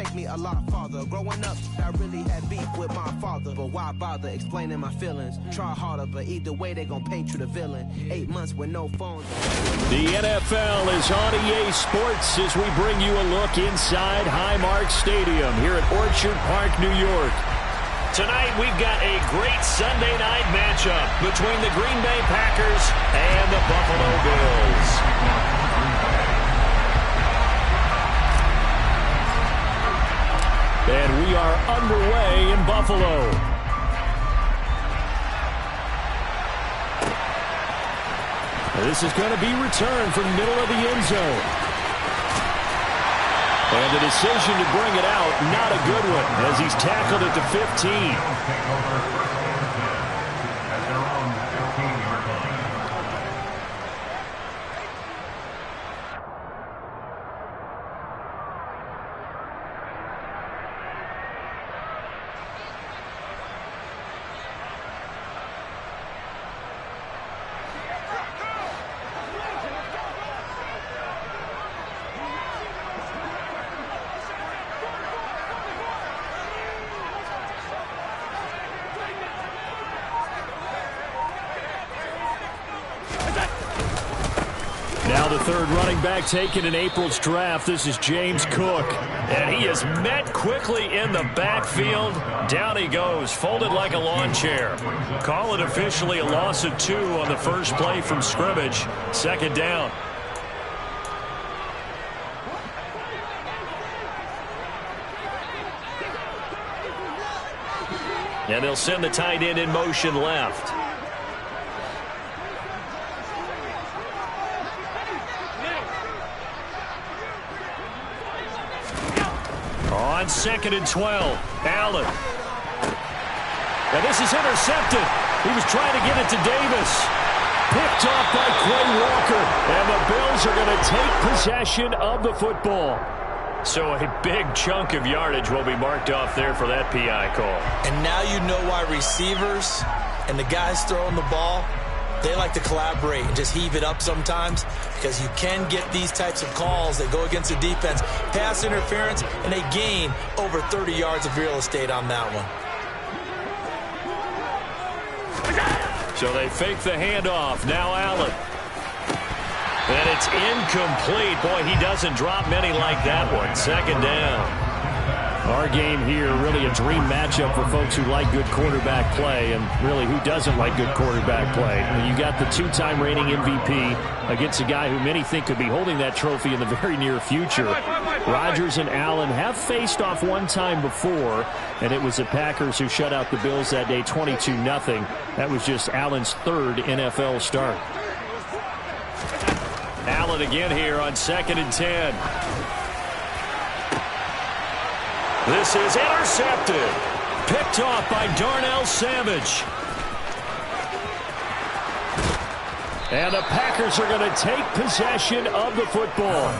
take me a lot farther. Growing up, I really had beef with my father, but why bother explaining my feelings? Try harder, but either way they gon' paint you the villain. 8 months with no phones. The NFL is on EA Sports as we bring you a look inside Highmark Stadium here at Orchard Park, New York. Tonight we've got a great Sunday night matchup between the Green Bay Packers and the Buffalo Bills. And we are underway in Buffalo. This is going to be returned from the middle of the end zone. And the decision to bring it out, not a good one, as he's tackled at the 15. Now the third running back taken in April's draft. This is James Cook. And he is met quickly in the backfield. Down he goes, folded like a lawn chair. Call it officially a loss of 2 on the first play from scrimmage. Second down. And they'll send the tight end in motion left. On 2nd and 12, Allen. And this is intercepted. He was trying to get it to Davis. Picked off by Quay Walker. And the Bills are going to take possession of the football. So a big chunk of yardage will be marked off there for that PI call. And now you know why receivers and the guys throwing the ball, they like to collaborate and just heave it up sometimes, because you can get these types of calls that go against the defense. Pass interference, and they gain over 30 yards of real estate on that one. So they fake the handoff. Now Allen. And it's incomplete. Boy, he doesn't drop many like that one. Second down. Our game here, really a dream matchup for folks who like good quarterback play, and really who doesn't like good quarterback play. You got the 2-time reigning MVP against a guy who many think could be holding that trophy in the very near future. Rodgers and Allen have faced off one time before, and it was the Packers who shut out the Bills that day 22-0. That was just Allen's 3rd NFL start. Allen again here on 2nd and 10. This is intercepted. Picked off by Darnell Savage. And the Packers are going to take possession of the football.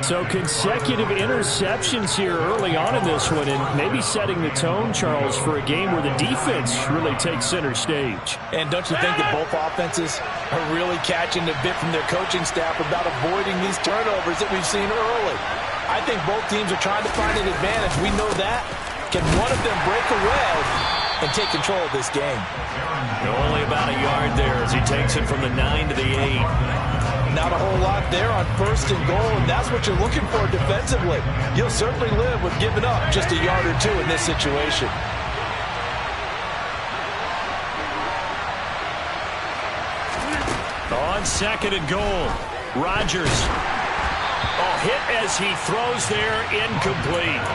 So consecutive interceptions here early on in this one, and maybe setting the tone, Charles, for a game where the defense really takes center stage. And don't you think that both offenses are really catching the bit from their coaching staff about avoiding these turnovers that we've seen early? I think both teams are trying to find an advantage. We know that. Can one of them break away and take control of this game? Only about a yard there as he takes it from the 9 to the 8. Not a whole lot there on 1st and goal, and that's what you're looking for defensively. You'll certainly live with giving up just a yard or 2 in this situation. On 2nd and goal, Rodgers. Hit as he throws there, incomplete.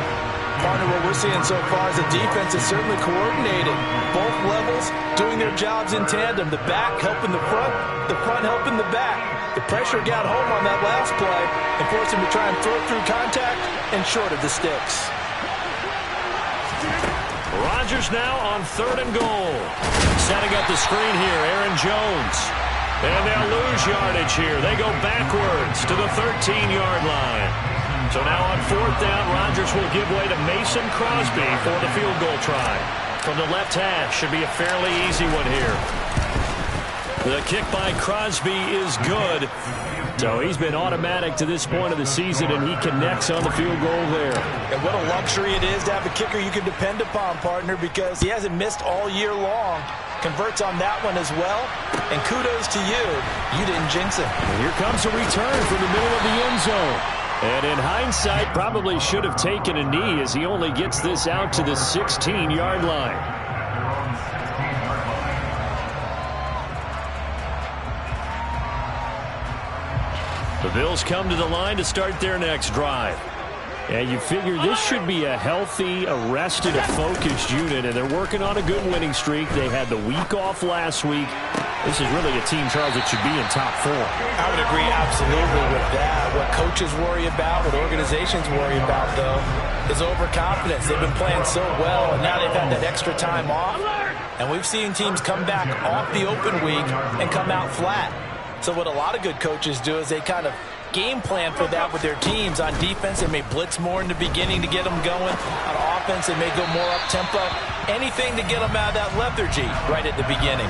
Partner, what we're seeing so far is the defense is certainly coordinated. Both levels doing their jobs in tandem. The back helping the front helping the back. The pressure got home on that last play and forced him to try and throw through contact and short of the sticks. Rodgers now on 3rd and goal. Setting up the screen here, Aaron Jones. And they'll lose yardage here. They go backwards to the 13-yard line. So now on 4th down, Rodgers will give way to Mason Crosby for the field goal try. From the left hash, should be a fairly easy one here. The kick by Crosby is good. So he's been automatic to this point of the season, and he connects on the field goal there. And what a luxury it is to have a kicker you can depend upon, partner, because he hasn't missed all year long. Converts on that one as well. And kudos to you. You didn't jinx him. And here comes a return from the middle of the end zone. And in hindsight, probably should have taken a knee as he only gets this out to the 16-yard line. The Bills come to the line to start their next drive. And you figure this should be a healthy, arrested, a focused unit, and they're working on a good winning streak. They had the week off last week. This is really a team, Charles, that should be in top 4. I would agree absolutely with that. What coaches worry about, what organizations worry about, though, is overconfidence. They've been playing so well, and now they've had that extra time off. And we've seen teams come back off the open week and come out flat. So what a lot of good coaches do is they kind of game plan for that with their teams. On defense, they may blitz more in the beginning to get them going. On offense, they may go more up-tempo. Anything to get them out of that lethargy right at the beginning.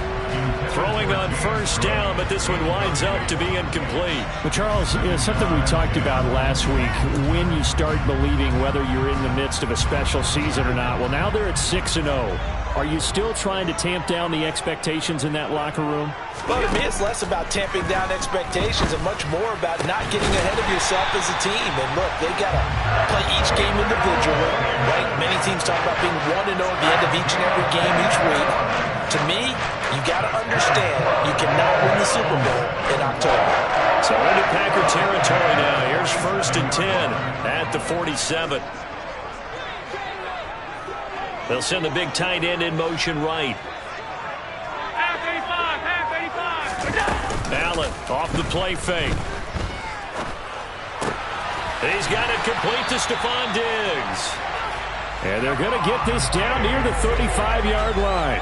Throwing on first down, but this one winds up to be incomplete. Well, Charles, something we talked about last week, when you start believing whether you're in the midst of a special season or not. Well, now they're at 6-0. Are you still trying to tamp down the expectations in that locker room? Well, to me, it's less about tamping down expectations and much more about not getting ahead of yourself as a team. And look, they got to play each game individually, right? Many teams talk about being 1-0 at the end of each and every game each week. To me, you got to understand you cannot win the Super Bowl in October. So into Packer territory now. Here's 1st and 10 at the 47. They'll send the big tight end in motion right. Allen off the play fake. He's got it complete to Stephon Diggs. And they're going to get this down near the 35-yard line.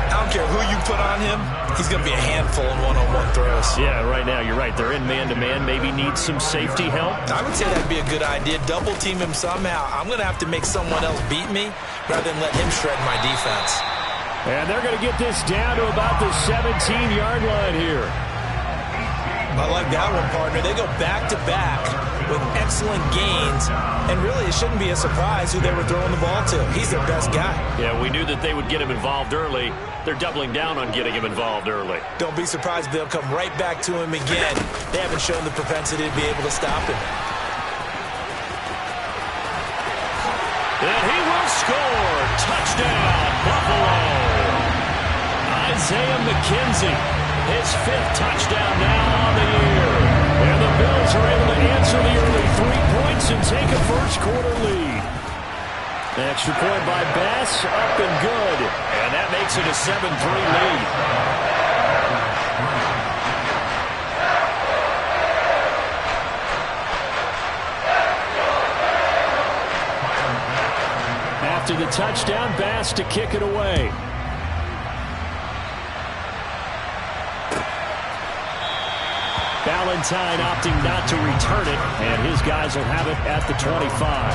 I don't care who you put on him, he's going to be a handful in one-on-one throws. Yeah, right now, you're right. They're in man-to-man. Maybe needs some safety help. I would say that'd be a good idea. Double team him somehow. I'm going to have to make someone else beat me rather than let him shred my defense. And they're going to get this down to about the 17-yard line here. I like that one, partner. They go back-to-back with excellent gains, and really it shouldn't be a surprise who they were throwing the ball to. He's their best guy. Yeah, we knew that they would get him involved early. They're doubling down on getting him involved early. Don't be surprised if they'll come right back to him again. They haven't shown the propensity to be able to stop him. And he will score. Touchdown, Buffalo. Isaiah McKenzie, his 5th touchdown now on the year. And the Bills are able to answer the early 3 points and take a first-quarter lead. Extra point by Bass, up and good. And that makes it a 7-3 lead. After the touchdown, Bass to kick it away. Valentine opting not to return it, and his guys will have it at the 25.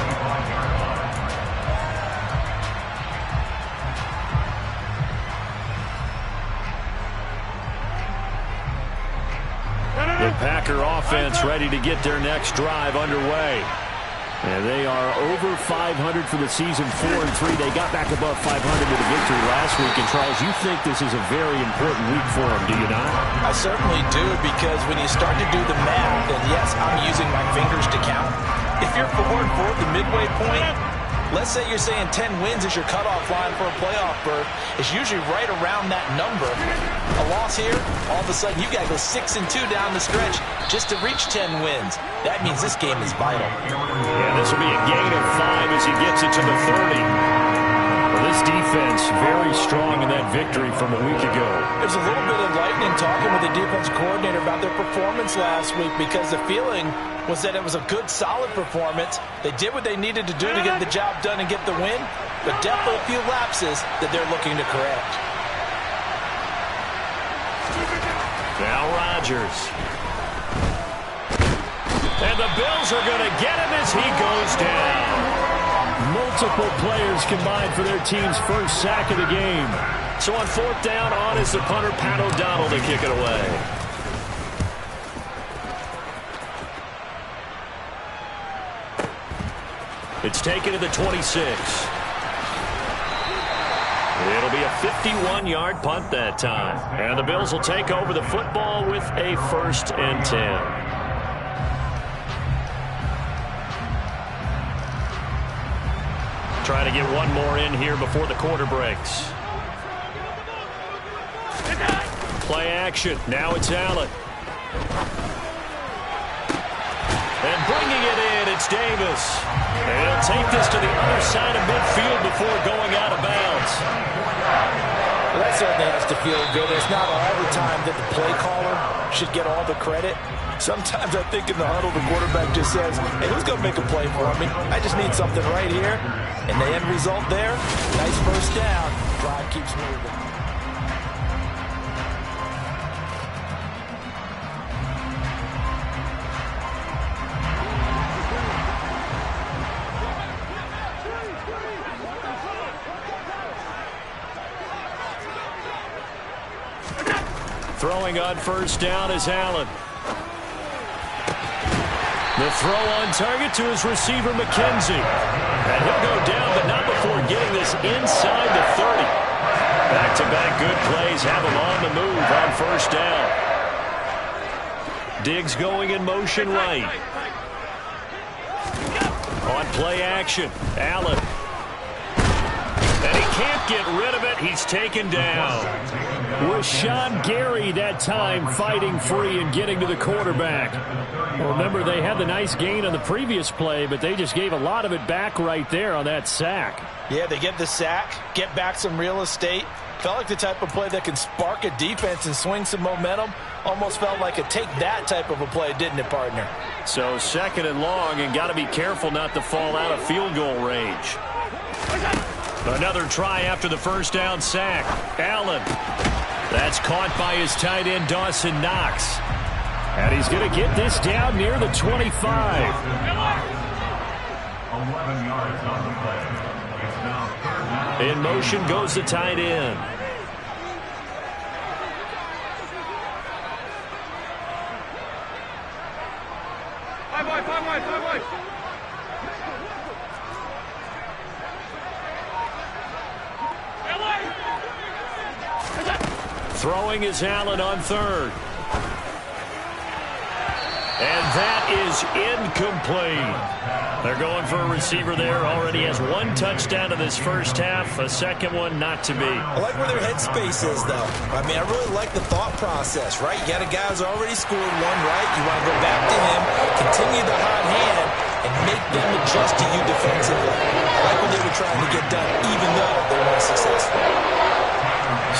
The Packer offense ready to get their next drive underway. And they are over 500 for the season, 4-3. They got back above 500 with a victory last week. And, Charles, you think this is a very important week for them, do you not? I certainly do, because when you start to do the math, and yes, I'm using my fingers to count. If you're 4-4 at the midway point, let's say you're saying 10 wins is your cutoff line for a playoff berth. It's usually right around that number. A loss here, all of a sudden you got to go 6-2 down the stretch just to reach 10 wins. That means this game is vital. Yeah, this will be a gain of 5 as he gets it to the 30. Well, this defense very strong in that victory from a week ago. There's a little bit of lightning talking with the defense coordinator about their performance last week, because the feeling was that it was a good, solid performance. They did what they needed to do to get the job done and get the win, but definitely a few lapses that they're looking to correct. Now Rodgers. And the Bills are going to get him as he goes down. Multiple players combined for their team's first sack of the game. So on 4th down, on is the punter, Pat O'Donnell, to kick it away. It's taken to the 26. It'll be a 51-yard punt that time. And the Bills will take over the football with a 1st and 10. Trying to get one more in here before the quarter breaks. Play action. Now it's Allen. And bringing it in, it's Davis. And he'll take this to the other side of midfield before going out of bounds. Well, that certainly has to feel good. It's not all the time that the play caller should get all the credit. Sometimes I think in the huddle, the quarterback just says, hey, who's going to make a play for me? I just need something right here. And the end result there, nice first down. Drive keeps moving. Throwing on first down is Allen. The throw on target to his receiver, McKenzie. And he'll go down, but not before getting this inside the 30. Back-to-back good plays have him on the move on first down. Diggs going in motion right. On play action, Allen. And he can't get rid of it. He's taken down. Rashawn Gary that time fighting free and getting to the quarterback. Well, remember, they had the nice gain on the previous play, but they just gave a lot of it back right there on that sack. Yeah, they get the sack, get back some real estate. Felt like the type of play that can spark a defense and swing some momentum. Almost felt like a take that type of a play, didn't it, partner? So 2nd and long, and got to be careful not to fall out of field goal range. Another try after the first down sack. Allen. That's caught by his tight end, Dawson Knox. And he's going to get this down near the 25. 11 yards on the play. It's now 3rd down. In motion goes the tight end. Throwing is Allen on 3rd. And that is incomplete. They're going for a receiver there. Already has 1 touchdown in this first half. A second one not to be. I like where their headspace is, though. I mean, I really like the thought process, right? You got a guy who's already scored one, right? You want to go back to him, continue the hot hand, and make them adjust to you defensively. I like what they were trying to get done, even though they weren't successful.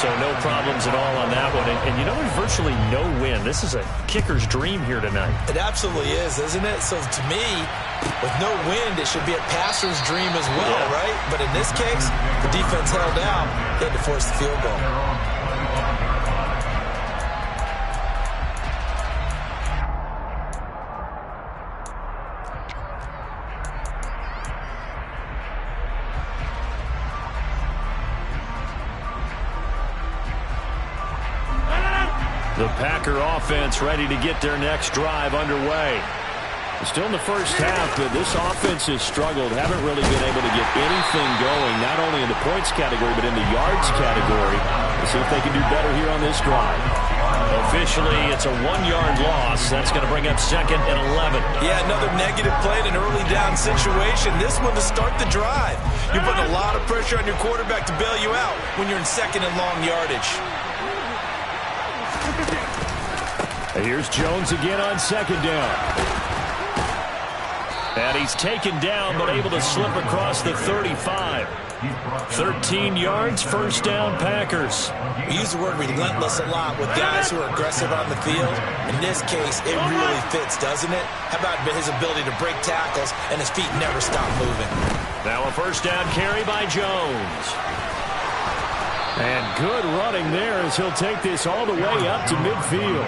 So no problems at all on that one. And you know, there's virtually no win. This is a kicker's dream here tonight. It absolutely is, isn't it? So to me, with no wind, it should be a passer's dream as well, right? But in this case, the defense held out. They had to force the field goal. The Packer offense ready to get their next drive underway. Still in the first half, but this offense has struggled. Haven't really been able to get anything going, not only in the points category, but in the yards category. Let's see if they can do better here on this drive. Officially, it's a 1-yard loss. That's going to bring up 2nd and 11. Yeah, another negative play in an early down situation. This one to start the drive. You're putting a lot of pressure on your quarterback to bail you out when you're in 2nd and long yardage. Here's Jones again on 2nd down. And he's taken down, but able to slip across the 35. 13 yards, first down, Packers. We use the word relentless a lot with guys who are aggressive on the field. In this case, it really fits, doesn't it? How about his ability to break tackles and his feet never stop moving? Now a first down carry by Jones. And good running there as he'll take this all the way up to midfield.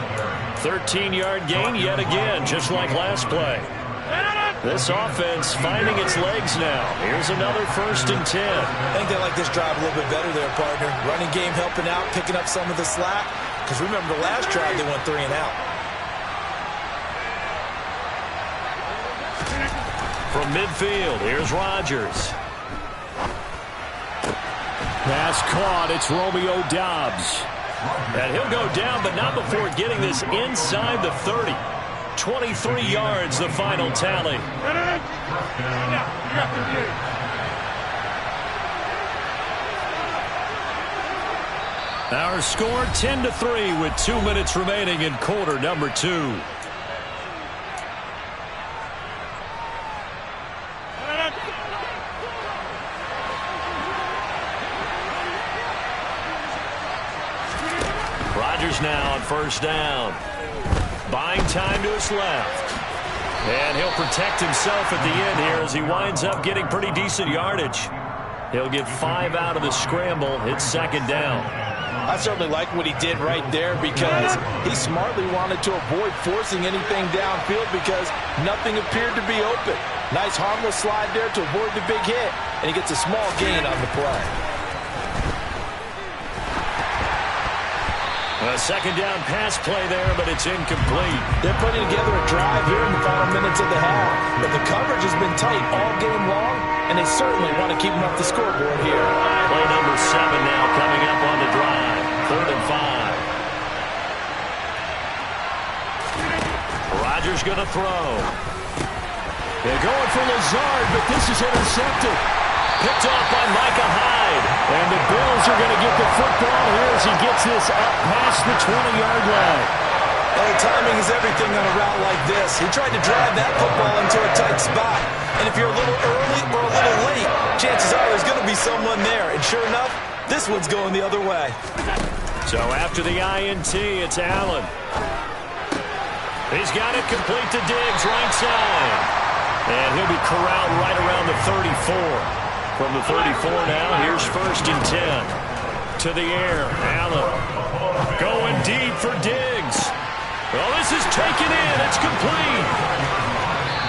13-yard gain yet again, just like last play. This offense finding its legs now. Here's another 1st and 10. I think they like this drive a little bit better there, partner. Running game helping out, picking up some of the slack. Because remember the last drive, they went 3 and out. from midfield. Here's Rodgers. Pass caught. It's Romeo Doubs. And he'll go down, but not before getting this inside the 30. 23 yards, the final tally. Our score 10-3 with 2 minutes remaining in quarter number 2. Rodgers now on first down. Buying time to his left. And he'll protect himself at the end here as he winds up getting pretty decent yardage. He'll get 5 out of the scramble. It's second down. I certainly like what he did right there because he smartly wanted to avoid forcing anything downfield because nothing appeared to be open. Nice harmless slide there to avoid the big hit, and he gets a small gain on the play. A second down pass play there, but it's incomplete. They're putting together a drive here in the final minutes of the half, but the coverage has been tight all game long, and they certainly want to keep them off the scoreboard here. Play number 7 now coming up on the drive. 3rd and 5. Rodgers going to throw. They're going for Lazard, but this is intercepted. Picked off by Micah Hyde. And the Bills are going to get the football here as he gets this up past the 20-yard line. Well, timing is everything on a route like this. He tried to drive that football into a tight spot. And if you're a little early or a little late, chances are there's going to be someone there. And sure enough, this one's going the other way. So after the INT, it's Allen. He's got it complete to Diggs, right side. And he'll be corralled right around the 34. From the 34 now, here's 1st and 10. To the air, Allen. Going deep for Diggs. Well, this is taken in. It's complete.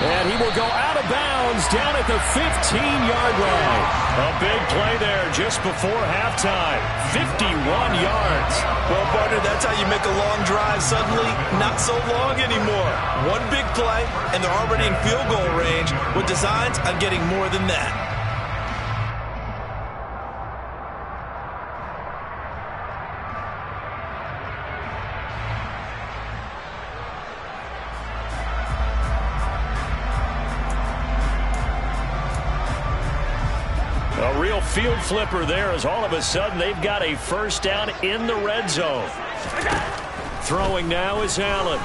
And he will go out of bounds down at the 15-yard line. A big play there just before halftime. 51 yards. Well, partner, that's how you make a long drive suddenly not so long anymore. One big play, and they're already in field goal range with designs on getting more than that. A real field flipper there as all of a sudden they've got a first down in the red zone. Throwing now is Allen.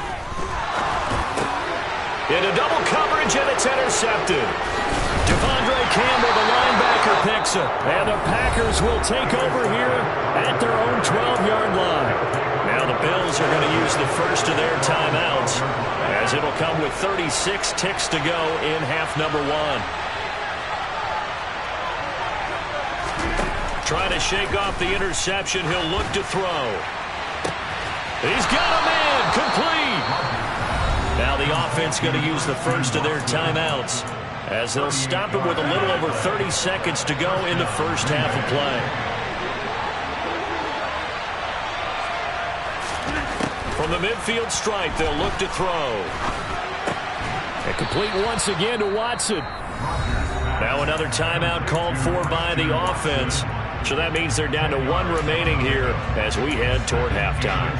Into double coverage, and it's intercepted. Devondre Campbell, the linebacker, picks it. And the Packers will take over here at their own 12-yard line. Now the Bills are going to use the first of their timeouts as it'll come with 36 ticks to go in half number 1. Trying to shake off the interception. He'll look to throw. He's got a man. Complete. Now the offense going to use the first of their timeouts as they'll stop him with a little over 30 seconds to go in the first half of play. From the midfield stripe, they'll look to throw. And complete once again to Watson. Now another timeout called for by the offense. So that means they're down to 1 remaining here as we head toward halftime.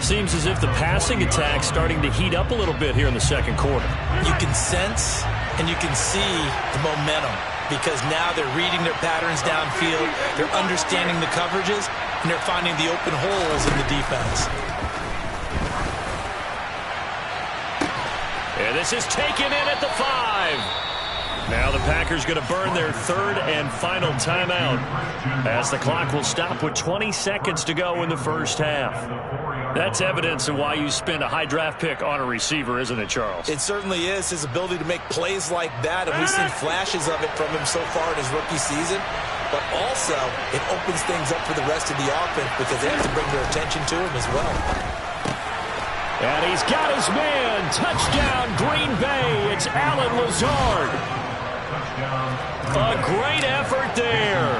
Seems as if the passing attack's starting to heat up a little bit here in the second quarter. You can sense and you can see the momentum because now they're reading their patterns downfield, they're understanding the coverages, and they're finding the open holes in the defense. And this is taken in at the 5. Now the Packers going to burn their 3rd and final timeout as the clock will stop with 20 seconds to go in the first half. That's evidence of why you spend a high draft pick on a receiver, isn't it, Charles? It certainly is, his ability to make plays like that, and we've seen flashes of it from him so far in his rookie season. But also, it opens things up for the rest of the offense because they have to bring their attention to him as well. And he's got his man. Touchdown, Green Bay. It's Allen Lazard. A great effort there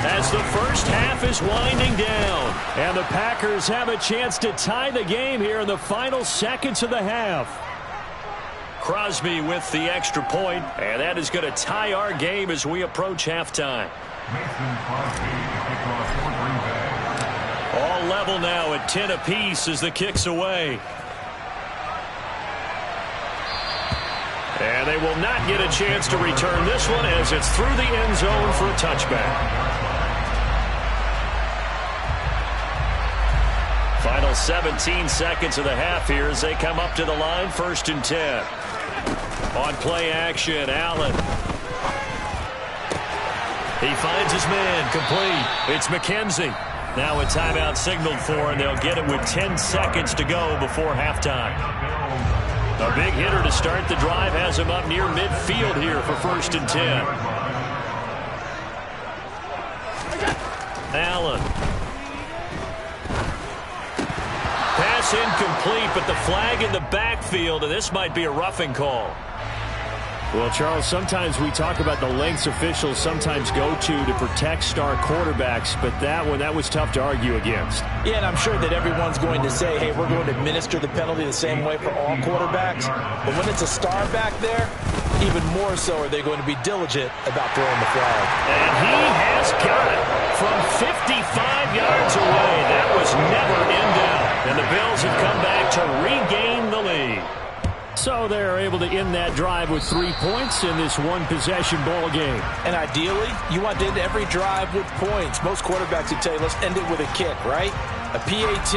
as the first half is winding down. And the Packers have a chance to tie the game here in the final seconds of the half. Crosby with the extra point, and that is going to tie our game as we approach halftime. Mason Crosby to kick off for Green Bay. All level now at 10 apiece as the kick's away. And they will not get a chance to return this one as it's through the end zone for a touchback. Final 17 seconds of the half here as they come up to the line, 1st and 10. On play action, Allen. He finds his man, complete. It's McKenzie. Now a timeout signaled for, and they'll get it with 10 seconds to go before halftime. A big hitter to start the drive has him up near midfield here for 1st and 10. Allen. Pass incomplete, but the flag in the backfield, and this might be a roughing call. Well, Charles, sometimes we talk about the lengths officials sometimes go to protect star quarterbacks, but that was tough to argue against. Yeah, and I'm sure that everyone's going to say, hey, we're going to administer the penalty the same way for all quarterbacks. But when it's a star back there, even more so are they going to be diligent about throwing the flag. And he has got it from 55 yards away. That was never in doubt. And the Bills have come back to regain the lead. So they're able to end that drive with 3 points in this one-possession ball game. And ideally, you want to end every drive with points. Most quarterbacks would tell you, let's end it with a kick, right? A PAT,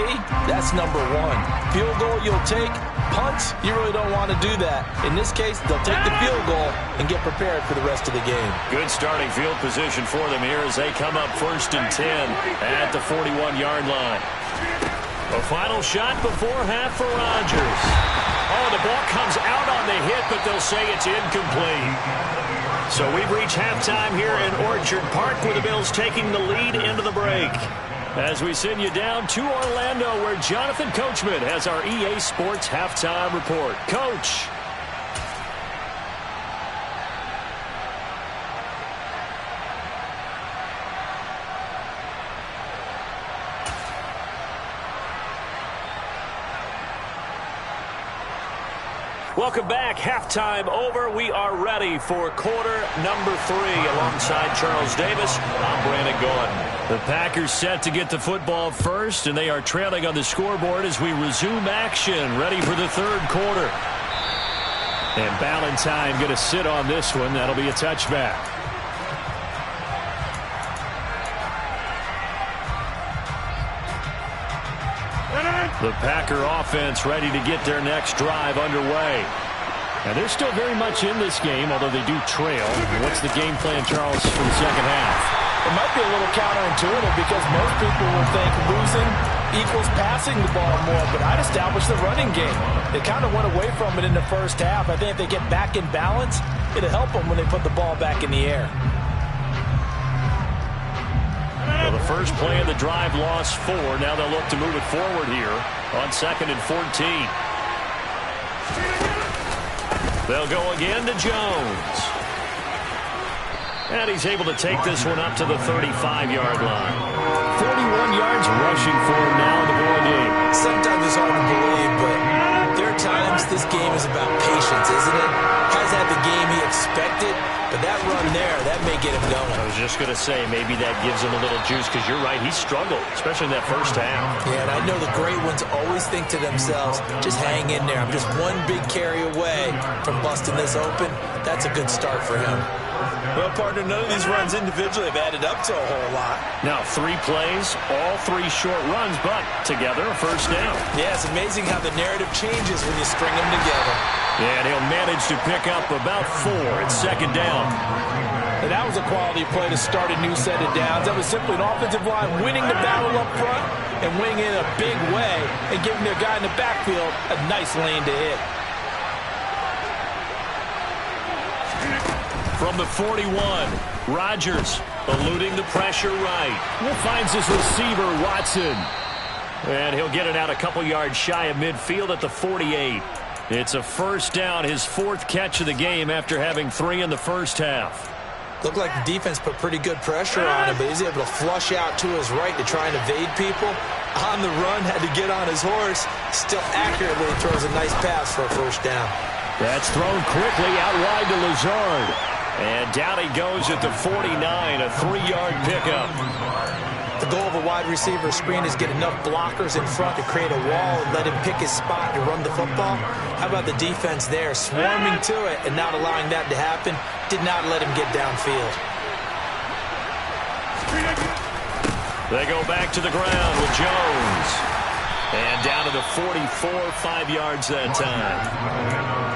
that's number one. Field goal you'll take. Punts, you really don't want to do that. In this case, they'll take the field goal and get prepared for the rest of the game. Good starting field position for them here as they come up 1st and 10 at the 41-yard line. A final shot before half for Rodgers. Oh, the ball comes out on the hit, but they'll say it's incomplete. So we've reached halftime here in Orchard Park with the Bills taking the lead into the break. As we send you down to Orlando where Jonathan Coachman has our EA Sports Halftime Report. Coach. Welcome back. Halftime over. We are ready for quarter number 3 alongside Charles Davis. I'm Brandon Gaudin. The Packers set to get the football first, and they are trailing on the scoreboard as we resume action, ready for the 3rd quarter. And Ballantyne going to sit on this one. That'll be a touchback. The Packer offense ready to get their next drive underway. And they're still very much in this game, although they do trail. What's the game plan, Charles, for the second half? It might be a little counterintuitive because most people will think losing equals passing the ball more, but I'd establish the running game. They kind of went away from it in the first half. I think if they get back in balance, it'll help them when they put the ball back in the air. Well, the first play of the drive lost 4. Now they'll look to move it forward here on 2nd and 14. They'll go again to Jones. And he's able to take this one up to the 35-yard line. 41 yards rushing for him now in the ball game. Sometimes it's hard to believe, but there are times this game is about patience, isn't it? Has had the game he expected, but that run there, that may get him going. I was just going to say, maybe that gives him a little juice, because you're right, he struggled, especially in that first half. Yeah, and I know the great ones always think to themselves, just hang in there. I'm just one big carry away from busting this open. That's a good start for him. Well, partner, none of these runs individually have added up to a whole lot. Now, 3 plays, all 3 short runs, but together a first down. Yeah, it's amazing how the narrative changes when you string them together. Yeah, and he'll manage to pick up about 4 at 2nd down. And that was a quality play to start a new set of downs. That was simply an offensive line winning the battle up front and winning in a big way and giving their guy in the backfield a nice lane to hit. From the 41, Rodgers eluding the pressure right. Finds his receiver, Watson. And he'll get it out a couple yards shy of midfield at the 48. It's a first down, his 4th catch of the game after having 3 in the first half. Looked like the defense put pretty good pressure on him, but he's able to flush out to his right to try and evade people. On the run, had to get on his horse. Still accurately throws a nice pass for a first down. That's thrown quickly out wide to Lazard. And down he goes at the 49, a 3-yard pickup. The goal of a wide receiver screen is get enough blockers in front to create a wall and let him pick his spot to run the football. How about the defense there, swarming to it and not allowing that to happen? Did not let him get downfield. They go back to the ground with Jones. And down to the 44, 5 yards that time.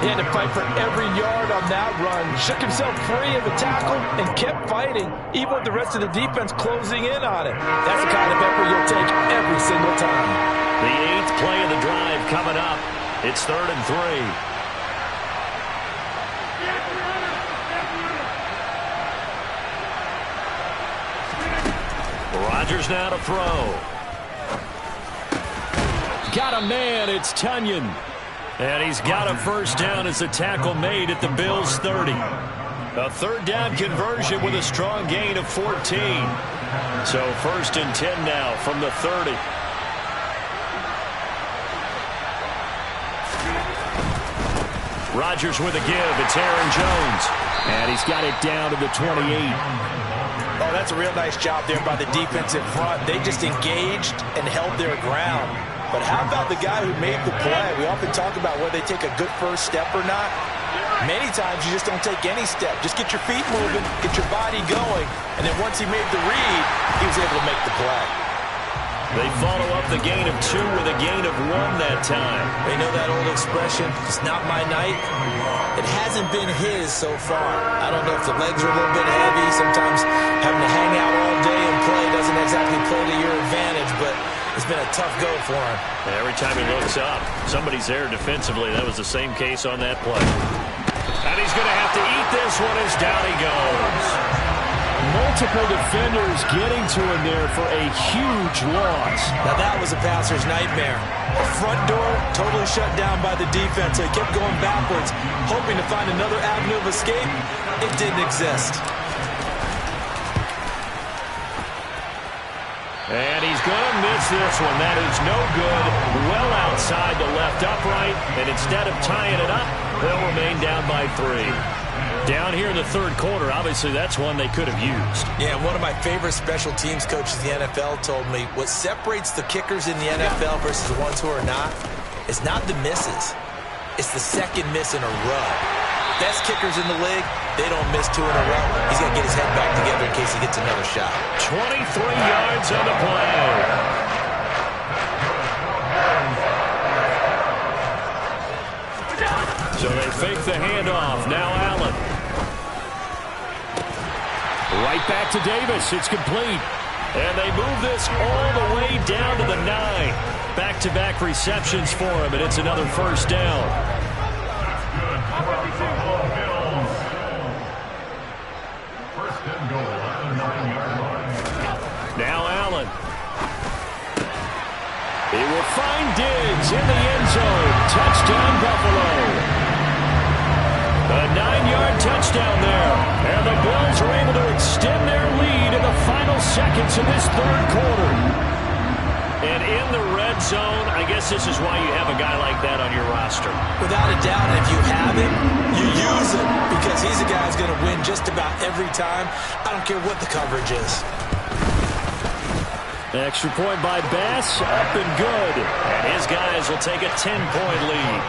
He had to fight for every yard on that run. Shook himself free of the tackle and kept fighting, even with the rest of the defense closing in on it. That's the kind of effort you'll take every single time. The 8th play of the drive coming up. It's 3rd and 3. Rodgers now to throw. Got a man, it's Tunyon. And he's got a first down as the tackle made at the Bills' 30. A 3rd down conversion with a strong gain of 14. So 1st and 10 now from the 30. Rodgers with a give. It's Aaron Jones. And he's got it down to the 28. Oh, that's a real nice job there by the defensive front. They just engaged and held their ground. But how about the guy who made the play? We often talk about whether they take a good first step or not. Many times you just don't take any step. Just get your feet moving, get your body going, and then once he made the read, he was able to make the play. They follow up the gain of 2 with a gain of 1 that time. They know that old expression, it's not my night. It hasn't been his so far. I don't know if the legs are a little bit heavy. Sometimes having to hang out all day and play doesn't exactly play to your advantage, but it's been a tough go for him. Every time he looks up, somebody's there defensively. That was the same case on that play. And he's going to have to eat this one as down he goes. Multiple defenders getting to him there for a huge loss. Now that was a passer's nightmare. The front door totally shut down by the defense. So he kept going backwards, hoping to find another avenue of escape. It didn't exist. And he's going to miss this one. That is no good. Well outside the left upright. And instead of tying it up, they'll remain down by 3. Down here in the 3rd quarter, obviously that's one they could have used. Yeah, one of my favorite special teams coaches in the NFL told me what separates the kickers in the NFL versus the ones who are not is not the misses. It's the second miss in a row. Best kickers in the league, they don't miss 2 in a row. He's got to get his head back together in case he gets another shot. 23 yards on the play. So they fake the handoff. Now Allen. Right back to Davis. It's complete. And they move this all the way down to the 9. Back-to-back receptions for him, and it's another first down. Now Allen. He will find Diggs in the end zone. Touchdown, Buffalo. A 9-yard touchdown there. And the Bills are able to extend their lead in the final seconds of this 3rd quarter. And in the red zone, I guess this is why you have a guy like that on your roster. Without a doubt, and if you have him, you use him because he's a guy who's going to win just about every time. I don't care what the coverage is. Extra point by Bass, up and good. And his guys will take a 10-point lead.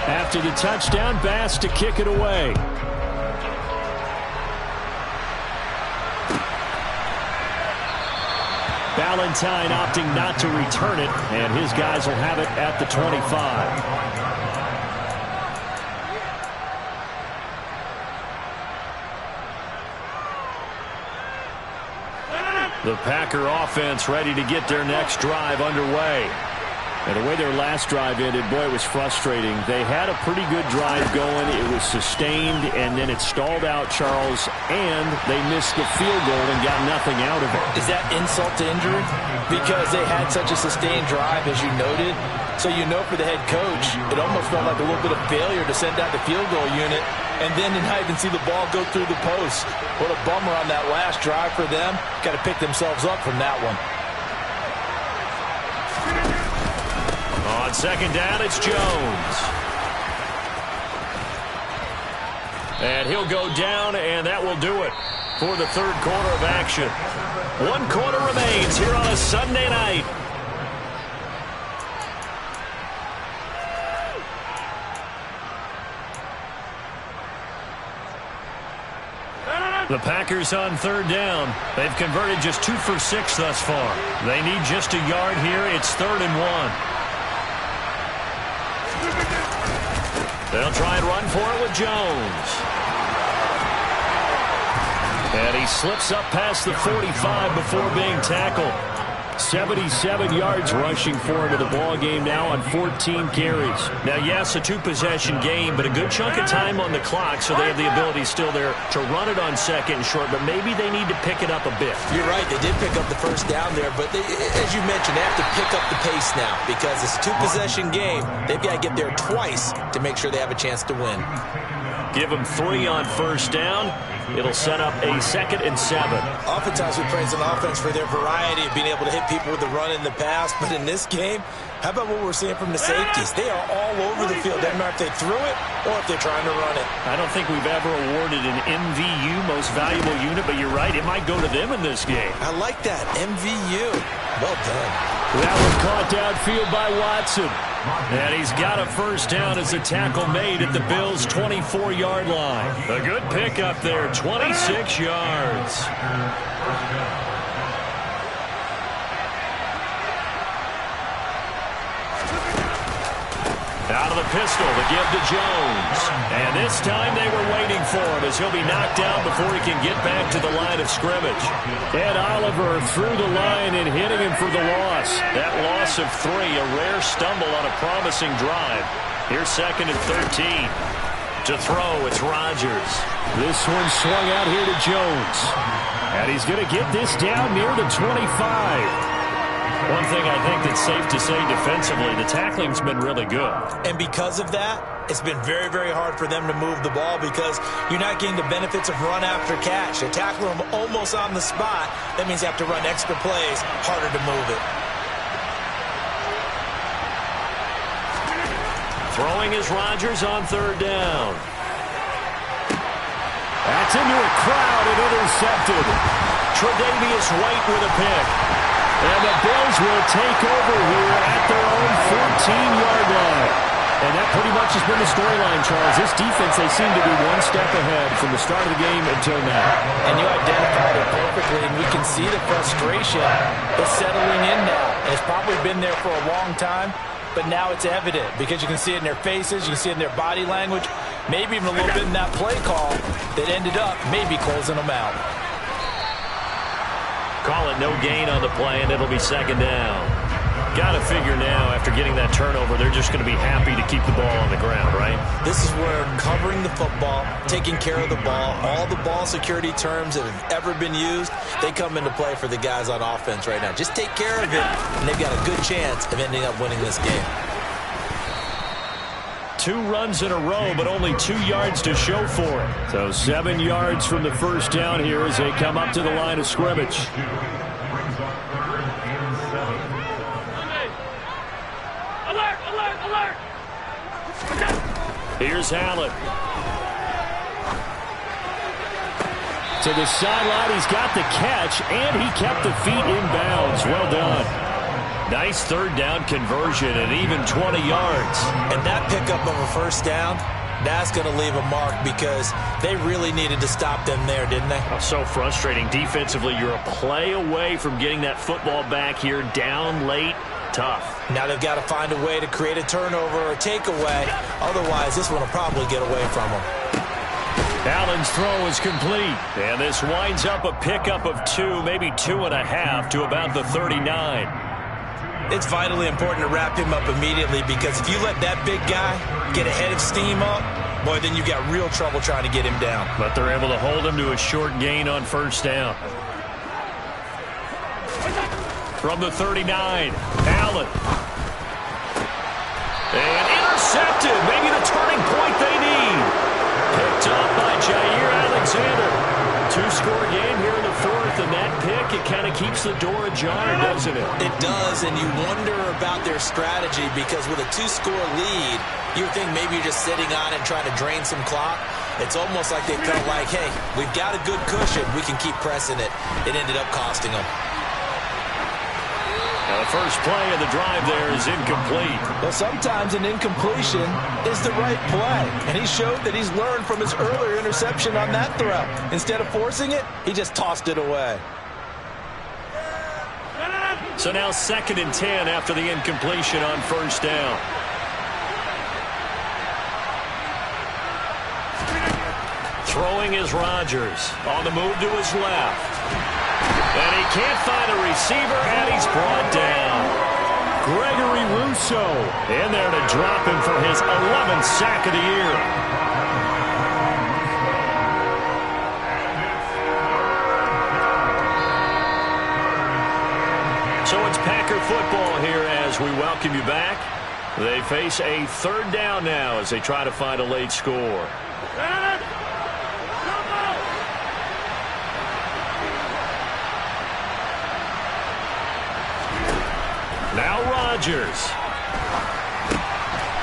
After the touchdown, Bass to kick it away. Valentine opting not to return it, and his guys will have it at the 25. The Packer offense ready to get their next drive underway. And the way their last drive ended, boy, it was frustrating. They had a pretty good drive going. It was sustained, and then it stalled out, Charles, and they missed the field goal and got nothing out of it. Is that insult to injury? Because they had such a sustained drive, as you noted. So you know for the head coach, it almost felt like a little bit of failure to send out the field goal unit and then to not even see the ball go through the post. What a bummer on that last drive for them. Got to pick themselves up from that one. On second down, it's Jones. And he'll go down, and that will do it for the third quarter of action. 1 quarter remains here on a Sunday night. The Packers on third down. They've converted just 2 for 6 thus far. They need just a yard here. It's 3rd and 1. They'll try and run for it with Jones. And he slips up past the 45 before being tackled. 77 yards rushing for him to the ball game now on 14 carries. Now, yes, a 2-possession game, but a good chunk of time on the clock, so they have the ability still there to run it on second and short, but maybe they need to pick it up a bit. You're right. They did pick up the first down there, but as you mentioned, they have to pick up the pace now because it's a 2-possession game. They've got to get there twice to make sure they have a chance to win. Give them 3 on first down. It'll set up a 2nd and 7. Oftentimes we praise an offense for their variety of being able to hit people with the run in the pass, but in this game, how about what we're seeing from the safeties? They are all over the field. Doesn't matter if they threw it or if they're trying to run it. I don't think we've ever awarded an MVU, most valuable unit, but you're right, it might go to them in this game. I like that, MVU. Well done. That was caught downfield by Watson. And he's got a first down as a tackle made at the Bills' 24-yard line. A good pickup there, 26 yards. Out of the pistol to give to Jones. And this time they were waiting for him as he'll be knocked down before he can get back to the line of scrimmage. Ed Oliver through the line and hitting him for the loss. That loss of 3, a rare stumble on a promising drive. Here's 2nd and 13. To throw, it's Rodgers. This one swung out here to Jones. And he's going to get this down near the 25. One thing I think that's safe to say defensively, the tackling's been really good. And because of that, it's been very, very hard for them to move the ball because you're not getting the benefits of run after catch. They tackle them almost on the spot. That means you have to run extra plays, harder to move it. Throwing is Rodgers on third down. That's into a crowd and intercepted. Tre'Davious White with a pick. And the Bills will take over here at their own 14-yard line. And that pretty much has been the storyline, Charles. This defense, they seem to be one step ahead from the start of the game until now. And you identified it perfectly, and we can see the frustration is settling in now. And it's probably been there for a long time, but now it's evident because you can see it in their faces, you can see it in their body language, maybe even a little bit in that play call that ended up maybe closing them out. Call it no gain on the play, and it'll be 2nd down. Got to figure now, after getting that turnover, they're just going to be happy to keep the ball on the ground, right? This is where covering the football, taking care of the ball, all the ball security terms that have ever been used, they come into play for the guys on offense right now. Just take care of it, and they've got a good chance of ending up winning this game. 2 runs in a row, but only 2 yards to show for it. So 7 yards from the first down here as they come up to the line of scrimmage. Alert, alert, alert! Here's Allen. To the sideline, he's got the catch, and he kept the feet in bounds. Well done. Nice third down conversion and even 20 yards. And that pickup of a first down, that's going to leave a mark because they really needed to stop them there, didn't they? Oh, so frustrating. Defensively, you're a play away from getting that football back here down late. Tough. Now they've got to find a way to create a turnover or a takeaway. Otherwise, this one will probably get away from them. Allen's throw is complete. And this winds up a pickup of 2, maybe 2.5 to about the 39. It's vitally important to wrap him up immediately because if you let that big guy get a head of steam up, boy, then you've got real trouble trying to get him down. But they're able to hold him to a short gain on first down. From the 39, Allen. And intercepted. Maybe the turning point they need. Picked up by Jair Alexander. Two-score game here in the fourth, and that pick, it kind of keeps the door ajar, doesn't it? It does, and you wonder about their strategy because with a two-score lead, you think maybe you're just sitting on it and trying to drain some clock. It's almost like they felt like, hey, we've got a good cushion. We can keep pressing it. It ended up costing them. Now the first play of the drive there is incomplete. Well, sometimes an incompletion is the right play, and he showed that he's learned from his earlier interception on that throw. Instead of forcing it, he just tossed it away. So now 2nd and 10 after the incompletion on first down. Throwing is Rodgers. On the move to his left. And he can't find a receiver, and he's brought down. Gregory Rousseau in there to drop him for his 11th sack of the year. So it's Packer football here as we welcome you back. They face a 3rd down now as they try to find a late score. Now Rodgers.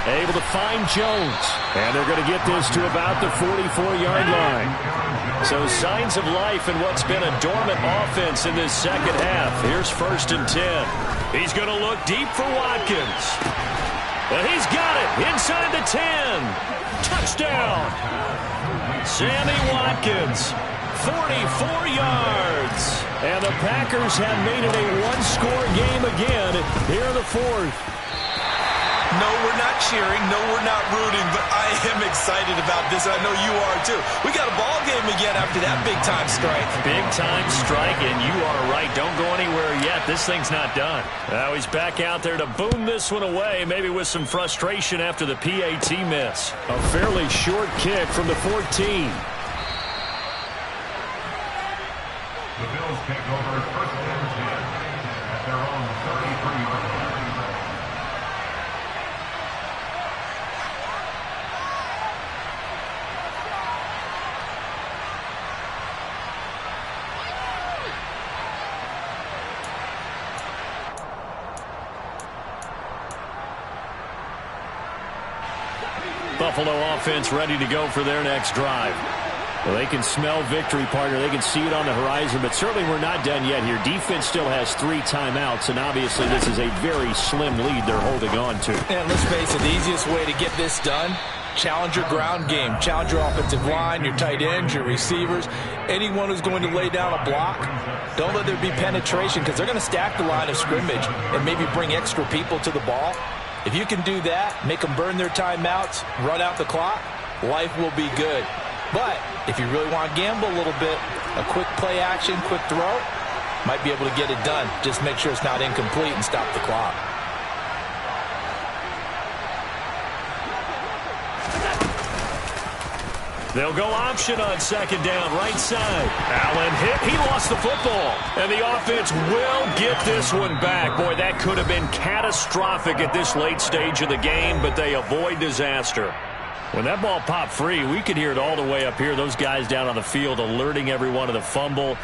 Able to find Jones. And they're going to get this to about the 44-yard line. So signs of life in what's been a dormant offense in this second half. Here's 1st and 10. He's going to look deep for Watkins. And he's got it inside the 10. Touchdown. Sammy Watkins. 44 yards. And the Packers have made it a one-score game again here in the fourth. No, we're not cheering. No, we're not rooting, but I am excited about this. I know you are, too. We got a ball game again after that big-time strike. Big-time strike, and you are right. Don't go anywhere yet. This thing's not done. Now he's back out there to boom this one away, maybe with some frustration after the PAT miss. A fairly short kick from the 14. The Bills take over 1st and 10 at their own 33-yard line. Buffalo offense ready to go for their next drive. Well, they can smell victory, partner. They can see it on the horizon, but certainly we're not done yet here. Defense still has 3 timeouts, and obviously this is a very slim lead they're holding on to. And let's face it, the easiest way to get this done, challenge your ground game. Challenge your offensive line, your tight ends, your receivers, anyone who's going to lay down a block. Don't let there be penetration because they're going to stack the line of scrimmage and maybe bring extra people to the ball. If you can do that, make them burn their timeouts, run out the clock, life will be good. But if you really want to gamble a little bit, a quick play action, quick throw, might be able to get it done. Just make sure it's not incomplete and stop the clock. They'll go option on 2nd down, right side. Allen hit. He lost the football. And the offense will get this one back. Boy, that could have been catastrophic at this late stage of the game, but they avoid disaster. When that ball popped free, we could hear it all the way up here. Those guys down on the field alerting everyone of the fumble.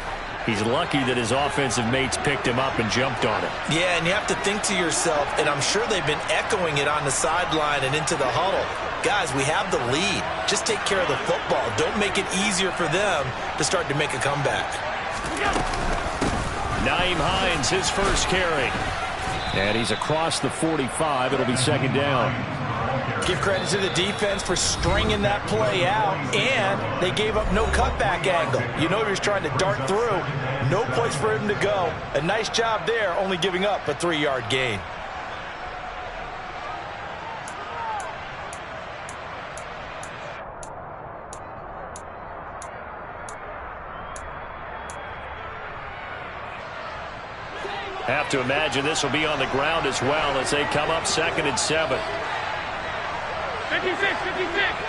He's lucky that his offensive mates picked him up and jumped on it. Yeah, and you have to think to yourself, and I'm sure they've been echoing it on the sideline and into the huddle. Guys, we have the lead. Just take care of the football. Don't make it easier for them to start to make a comeback. Nyheim Hines, his first carry. And he's across the 45. It'll be 2nd down. Give credit to the defense for stringing that play out, and they gave up no cutback angle. You know he was trying to dart through. No place for him to go. A nice job there, only giving up a 3-yard gain. Have to imagine this will be on the ground as well as they come up 2nd and 7. 56, 56.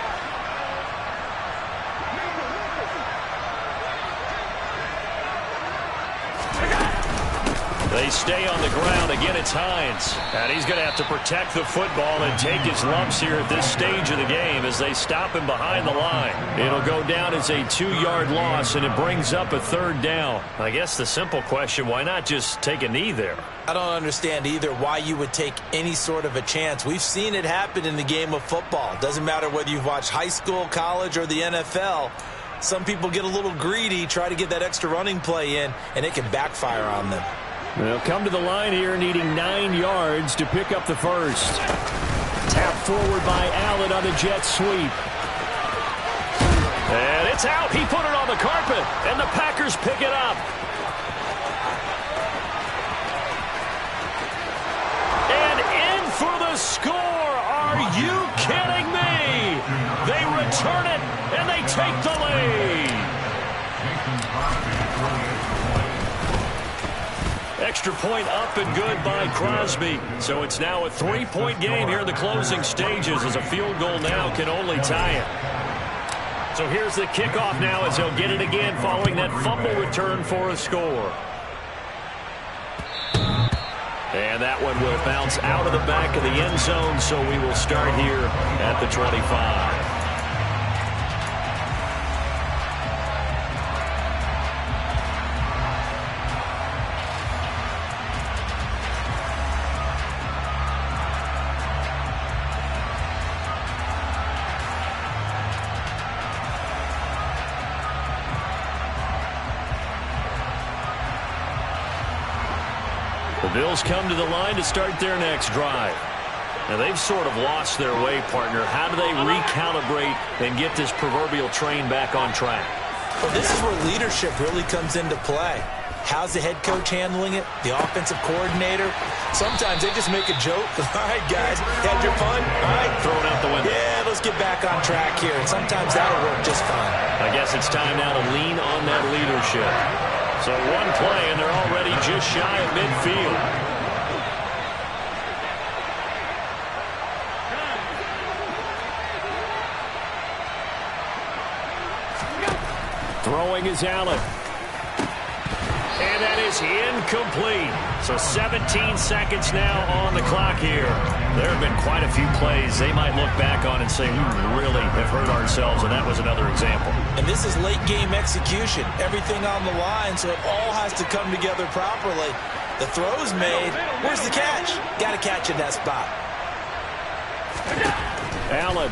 They stay on the ground. Again, it's Hines. And he's going to have to protect the football and take his lumps here at this stage of the game as they stop him behind the line. It'll go down as a 2-yard loss, and it brings up a 3rd down. I guess the simple question, why not just take a knee there? I don't understand either why you would take any sort of a chance. We've seen it happen in the game of football. Doesn't matter whether you've watched high school, college, or the NFL. Some people get a little greedy, try to get that extra running play in, and it can backfire on them. They'll come to the line here needing 9 yards to pick up the first. Tap forward by Allen on the jet sweep. And it's out. He put it on the carpet, and the Packers pick it up. And in for the score. Are you kidding me? They return it, and they take the lead. Extra point up and good by Crosby. So it's now a 3-point game here in the closing stages as a field goal now can only tie it. So here's the kickoff now as he'll get it again following that fumble return for a score. And that one will bounce out of the back of the end zone, so we will start here at the 25. The Bills come to the line to start their next drive. Now, they've sort of lost their way, partner. How do they recalibrate and get this proverbial train back on track? Well, this is where leadership really comes into play. How's the head coach handling it? The offensive coordinator? Sometimes they just make a joke. All right, guys, had your fun? All right. Throw it out the window. Yeah, let's get back on track here. And sometimes that'll work just fine. I guess it's time now to lean on that leadership. So one play, and they're already just shy of midfield. Throwing is Allen. And that is incomplete. So 17 seconds now on the clock here. There have been quite a few plays they might look back on and say, we really have hurt ourselves, and that was another example. And this is late-game execution. Everything on the line, so it all has to come together properly. The throw's made. Where's the catch? Got to catch in that spot. Allen.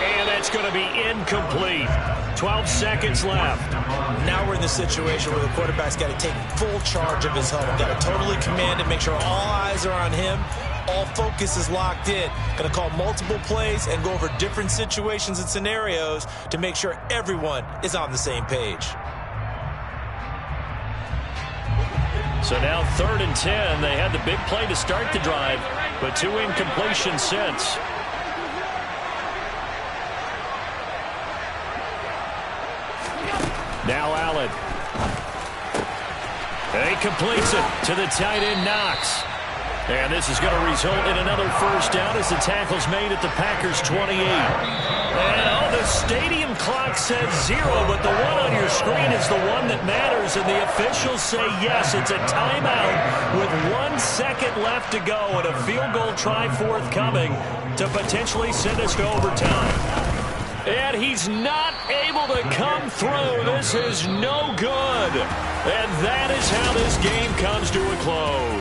And that's going to be incomplete. 12 seconds left. Now we're in the situation where the quarterback's got to take full charge of his home. Got to totally command it, make sure all eyes are on him. All focus is locked in. Going to call multiple plays and go over different situations and scenarios to make sure everyone is on the same page. So now 3rd and 10. They had the big play to start the drive, but 2 incompletions since. Now Allen. And he completes it to the tight end, Knox. And this is going to result in another first down as the tackle's made at the Packers' 28. And the stadium clock says 0, but the one on your screen is the one that matters, and the officials say yes, it's a timeout with 1 second left to go and a field goal try forthcoming to potentially send us to overtime. And he's not able to come through. This is no good. And that is how this game comes to a close.